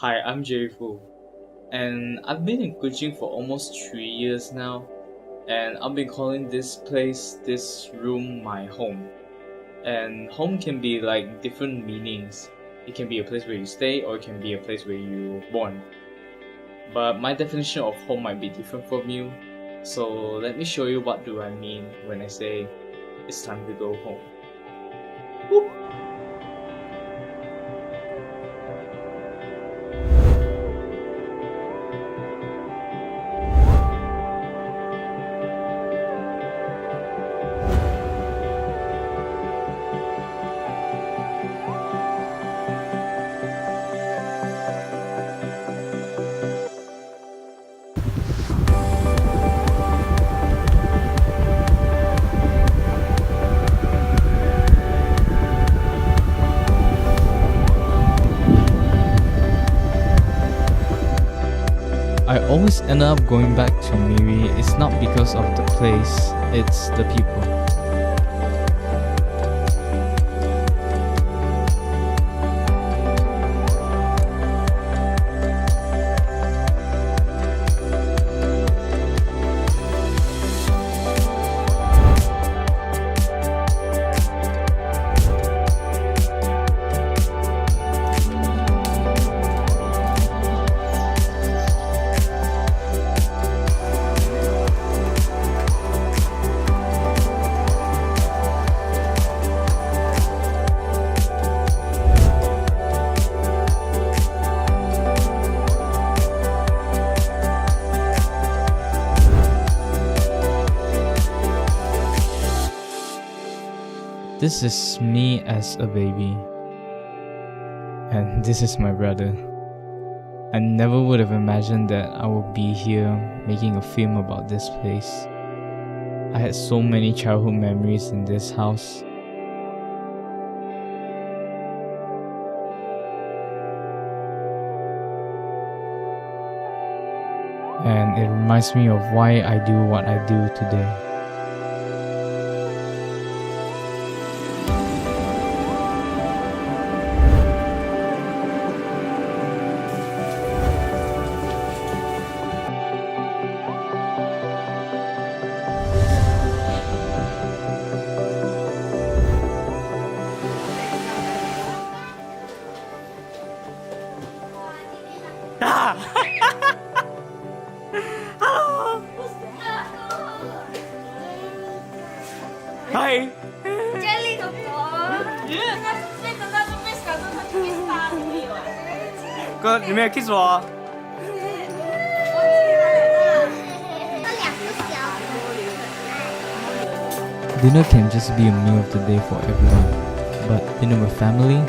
Hi, I'm Fu, and I've been in Kuching for almost 3 years now, and I've been calling this place, this room, my home. And home can be like different meanings. It can be a place where you stay, or it can be a place where you were born. But my definition of home might be different from you, so let me show you what do I mean when I say it's time to go home. Whoop. I always end up going back to Miri. It's not because of the place, it's the people. This is me as a baby, and this is my brother. I never would have imagined that I would be here making a film about this place. I had so many childhood memories in this house. And it reminds me of why I do what I do today. Hi. Jelly哥，你没有 kiss 我？ Dinner can just be a meal of the day for everyone, but dinner with family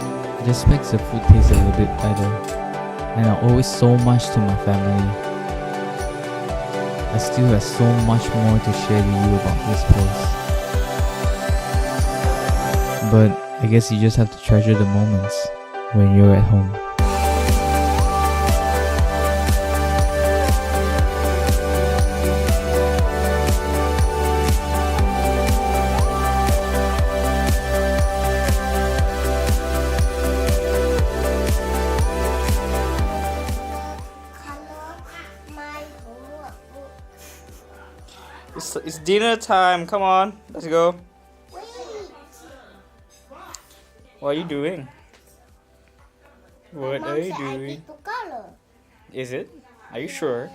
just makes the food taste a little bit better. And I owe it so much to my family. I still have so much more to share to you about this place. But I guess you just have to treasure the moments when you're at home. It's dinner time, come on, let's go. What are you doing? What are you doing? Is it? Are you sure?